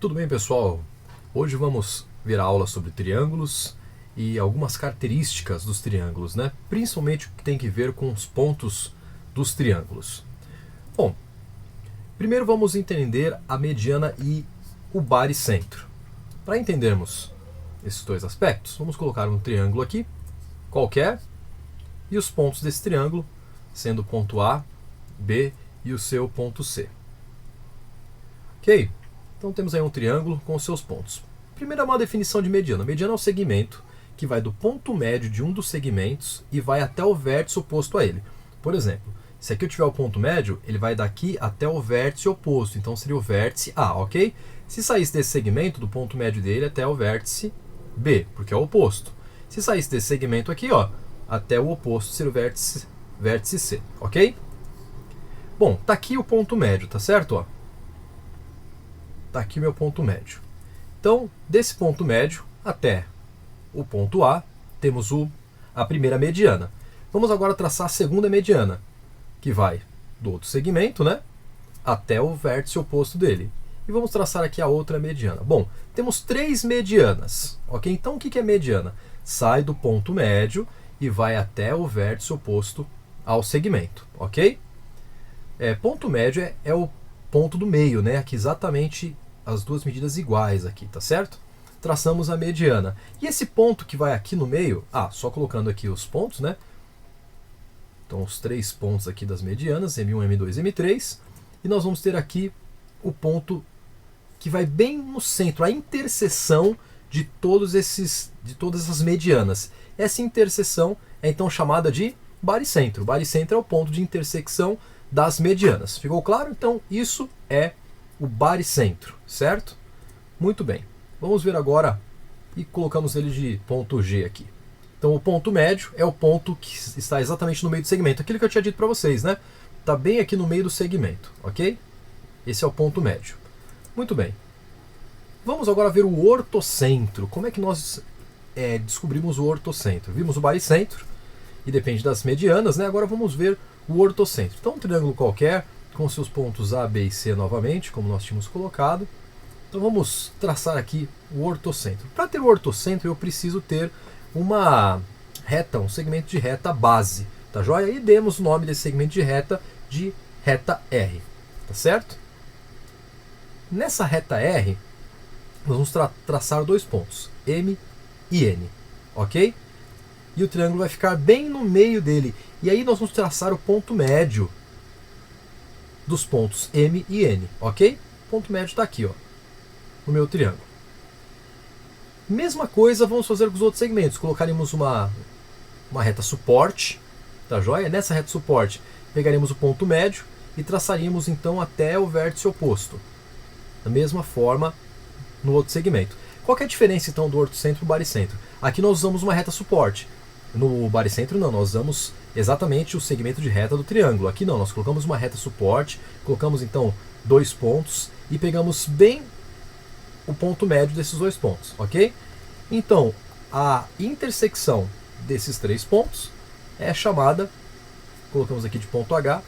Tudo bem, pessoal? Hoje vamos ver a aula sobre triângulos e algumas características dos triângulos, né? Principalmente o que tem que ver com os pontos dos triângulos. Bom, primeiro vamos entender a mediana e o baricentro. Para entendermos esses dois aspectos, vamos colocar um triângulo aqui, qualquer, e os pontos desse triângulo sendo o ponto A, B e o seu ponto C. Ok? Então temos aí um triângulo com os seus pontos. Primeiro é uma definição de mediana. Mediana é o segmento que vai do ponto médio de um dos segmentos e vai até o vértice oposto a ele. Por exemplo, se aqui eu tiver o ponto médio, ele vai daqui até o vértice oposto, então seria o vértice A, ok? Se saísse desse segmento, do ponto médio dele até o vértice B, porque é o oposto. Se saísse desse segmento aqui, ó, até o oposto seria o vértice C, ok? Bom, tá aqui o ponto médio, tá certo? Ó? Tá aqui o meu ponto médio. Então, desse ponto médio até o ponto A, temos a primeira mediana. Vamos agora traçar a segunda mediana, que vai do outro segmento, né, até o vértice oposto dele. E vamos traçar aqui a outra mediana. Bom, temos três medianas, ok? Então, o que é mediana? Sai do ponto médio e vai até o vértice oposto ao segmento, ok? Ponto médio é o ponto do meio, né? Aqui exatamente as duas medidas iguais aqui, tá certo? Traçamos a mediana. E esse ponto que vai aqui no meio, só colocando aqui os pontos, né? Então os três pontos aqui das medianas, M1, M2, M3, e nós vamos ter aqui o ponto que vai bem no centro, a interseção de todas essas medianas. Essa interseção é então chamada de baricentro. O baricentro é o ponto de intersecção das medianas. Ficou claro? Então, isso é o baricentro, certo? Muito bem. Vamos ver agora e colocamos ele de ponto G aqui. Então, o ponto médio é o ponto que está exatamente no meio do segmento. Aquilo que eu tinha dito para vocês, né? Está bem aqui no meio do segmento, ok? Esse é o ponto médio. Muito bem. Vamos agora ver o ortocentro. Como é que nós descobrimos o ortocentro? Vimos o baricentro, e depende das medianas, né? Agora vamos ver o ortocentro. Então, um triângulo qualquer, com seus pontos A, B e C novamente, como nós tínhamos colocado. Então, vamos traçar aqui o ortocentro. Para ter o ortocentro, eu preciso ter uma reta, um segmento de reta base, tá joia? E demos o nome desse segmento de reta R, tá certo? Nessa reta R, nós vamos traçar dois pontos, M e N, ok? E o triângulo vai ficar bem no meio dele. E aí nós vamos traçar o ponto médio dos pontos M e N, ok? O ponto médio está aqui, ó, no meu triângulo. Mesma coisa vamos fazer com os outros segmentos. Colocaremos uma reta suporte, tá joia? Nessa reta suporte pegaremos o ponto médio e traçaríamos então até o vértice oposto. Da mesma forma no outro segmento. Qual que é a diferença então do ortocentro e do baricentro? Aqui nós usamos uma reta suporte. No baricentro não, nós usamos exatamente o segmento de reta do triângulo. Aqui não, nós colocamos uma reta suporte, colocamos então dois pontos e pegamos bem o ponto médio desses dois pontos, ok? Então, a intersecção desses três pontos é chamada, colocamos aqui de ponto H,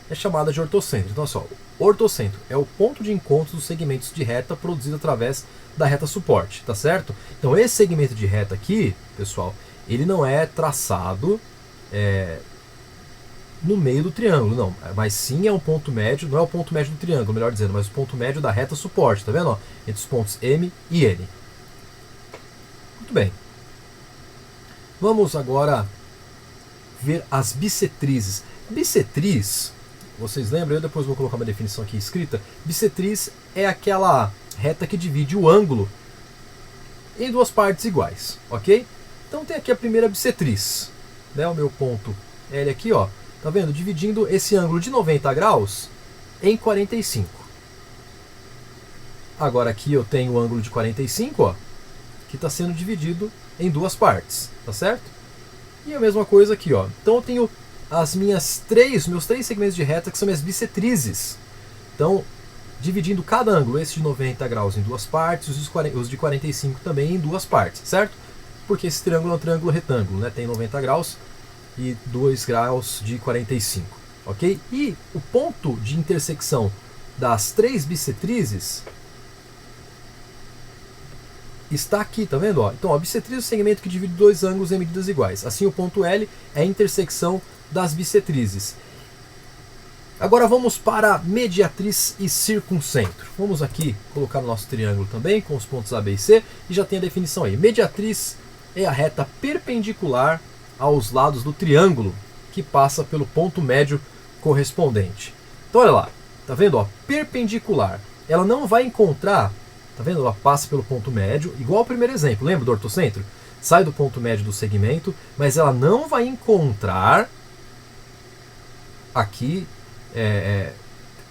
é chamada de ortocentro. Então, só, ortocentro é o ponto de encontro dos segmentos de reta produzido através da reta suporte, tá certo? Então, esse segmento de reta aqui, pessoal, ele não é traçado no meio do triângulo, não. Mas sim é um ponto médio, não é o ponto médio do triângulo, melhor dizendo, mas o ponto médio da reta suporte, tá vendo? Ó, entre os pontos M e N. Muito bem. Vamos agora ver as bissetrizes. Bissetriz, vocês lembram? Eu depois vou colocar uma definição aqui escrita. Bissetriz é aquela reta que divide o ângulo em duas partes iguais, ok? Então tem aqui a primeira bissetriz, né? O meu ponto L aqui, ó, tá vendo? Dividindo esse ângulo de 90 graus em 45. Agora aqui eu tenho o ângulo de 45, ó, que está sendo dividido em duas partes, tá certo? E a mesma coisa aqui, ó. Então eu tenho meus três segmentos de reta que são minhas bissetrizes. Então, dividindo cada ângulo, esse de 90 graus em duas partes, os de 45 também em duas partes, certo? Porque esse triângulo é um triângulo retângulo, né? Tem 90 graus e 2 graus de 45, ok? E o ponto de intersecção das três bissetrizes está aqui, tá vendo? Ó? Então, a bissetriz é o segmento que divide dois ângulos em medidas iguais. Assim, o ponto L é a intersecção das bissetrizes. Agora vamos para mediatriz e circuncentro. Vamos aqui colocar o nosso triângulo também, com os pontos A, B e C, e já tem a definição aí. Mediatriz é a reta perpendicular aos lados do triângulo, que passa pelo ponto médio correspondente. Então, olha lá, tá vendo? Ó, perpendicular. Ela não vai encontrar, tá vendo? Ela passa pelo ponto médio, igual ao primeiro exemplo, lembra do ortocentro? Sai do ponto médio do segmento, mas ela não vai encontrar aqui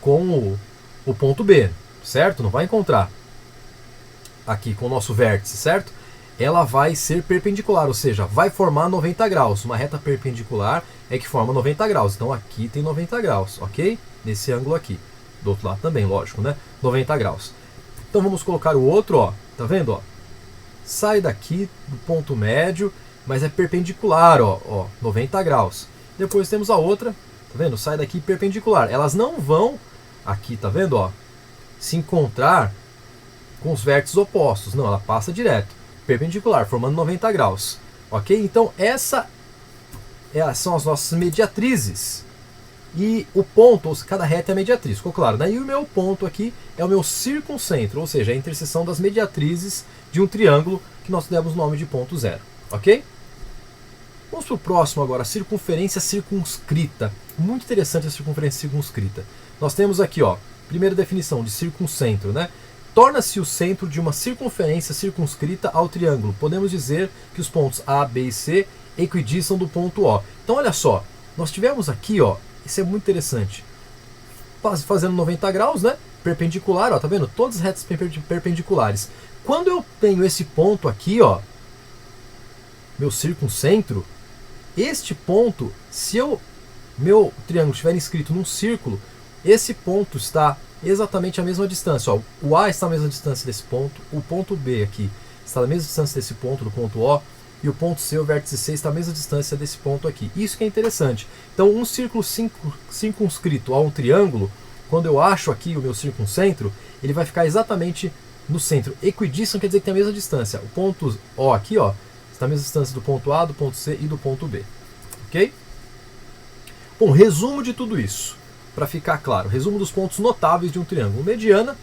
com o ponto B, certo? Não vai encontrar aqui com o nosso vértice, certo? Ela vai ser perpendicular, ou seja, vai formar 90 graus. Uma reta perpendicular é que forma 90 graus. Então aqui tem 90 graus, ok? Nesse ângulo aqui. Do outro lado também, lógico, né? 90 graus. Então vamos colocar o outro, ó. Tá vendo, ó? Sai daqui do ponto médio, mas é perpendicular, ó, 90 graus. Depois temos a outra, tá vendo? Sai daqui perpendicular. Elas não vão, aqui, tá vendo, ó, se encontrar com os vértices opostos. Não, ela passa direto. Perpendicular, formando 90 graus. Ok? Então, essas são as nossas mediatrizes. E o ponto, ou seja, cada reta é a mediatriz, ficou claro? Daí o meu ponto aqui é o meu circuncentro, ou seja, a interseção das mediatrizes de um triângulo que nós demos o nome de ponto zero. Ok? Vamos para o próximo agora, circunferência circunscrita. Muito interessante a circunferência circunscrita. Nós temos aqui, ó, primeira definição de circuncentro, né? Torna-se o centro de uma circunferência circunscrita ao triângulo. Podemos dizer que os pontos A, B e C equidistam do ponto O. Então, olha só, nós tivemos aqui, ó, isso é muito interessante, fazendo 90 graus, né? Perpendicular, ó, tá vendo? Todas as retas perpendiculares. Quando eu tenho esse ponto aqui, ó, meu circuncentro, este ponto, se meu triângulo estiver inscrito num círculo, esse ponto está exatamente a mesma distância. Ó, o A está a mesma distância desse ponto, o ponto B aqui está a mesma distância desse ponto, do ponto O, e o ponto C, o vértice C, está a mesma distância desse ponto aqui. Isso que é interessante. Então, um círculo circunscrito a um triângulo, quando eu acho aqui o meu circuncentro, ele vai ficar exatamente no centro. Equidistam quer dizer que tem a mesma distância. O ponto O aqui, ó, está a mesma distância do ponto A, do ponto C e do ponto B. Ok? Bom, resumo de tudo isso. Para ficar claro, resumo dos pontos notáveis de um triângulo. Mediana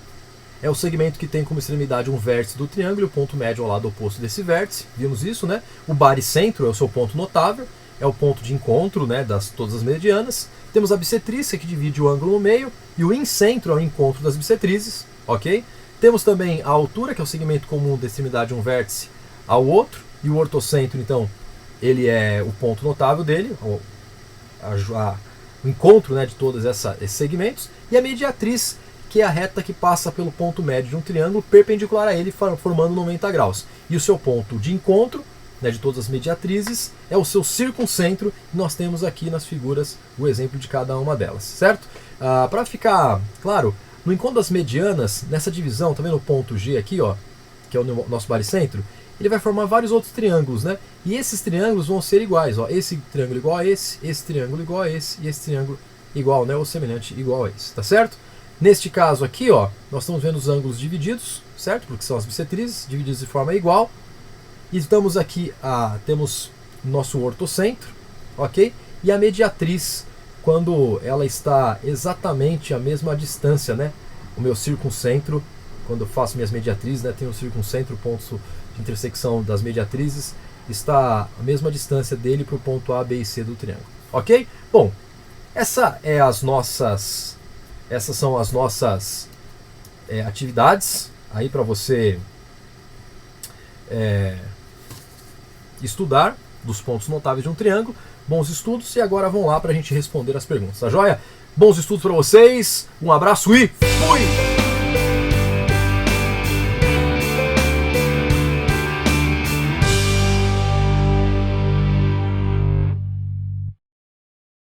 é o segmento que tem como extremidade um vértice do triângulo e o ponto médio ao lado oposto desse vértice. Vimos isso, né? O baricentro é o seu ponto notável, é o ponto de encontro, né, todas as medianas. Temos a bissetriz, que divide o ângulo no meio, e o incentro é o encontro das bissetrizes, ok? Temos também a altura, que é o segmento comum da extremidade de um vértice ao outro, e o ortocentro, então, ele é o ponto notável dele, o encontro, né, de todos esses segmentos, e a mediatriz, que é a reta que passa pelo ponto médio de um triângulo perpendicular a ele, formando 90 graus. E o seu ponto de encontro, né, de todas as mediatrizes, é o seu circuncentro, e nós temos aqui nas figuras o exemplo de cada uma delas, certo? Para ficar claro, no encontro das medianas, nessa divisão, tá vendo o ponto G aqui, ó, que é o nosso baricentro? Ele vai formar vários outros triângulos, né? E esses triângulos vão ser iguais, ó. Esse triângulo igual a esse triângulo igual a esse, e esse triângulo igual, né? Ou semelhante igual a esse, tá certo? Neste caso aqui, ó, nós estamos vendo os ângulos divididos, certo? Porque são as bissetrizes, divididos de forma igual. E estamos aqui, temos nosso ortocentro, ok? E a mediatriz, quando ela está exatamente a mesma distância, né? O meu circuncentro, quando eu faço minhas mediatrizes, né? Tem o circuncentro, ponto de intersecção das mediatrizes, está a mesma distância dele para o ponto A, B e C do triângulo, ok? Bom, essas são as nossas atividades aí para você estudar dos pontos notáveis de um triângulo. Bons estudos, e agora vão lá para a gente responder as perguntas, tá joia? Bons estudos para vocês, um abraço e fui!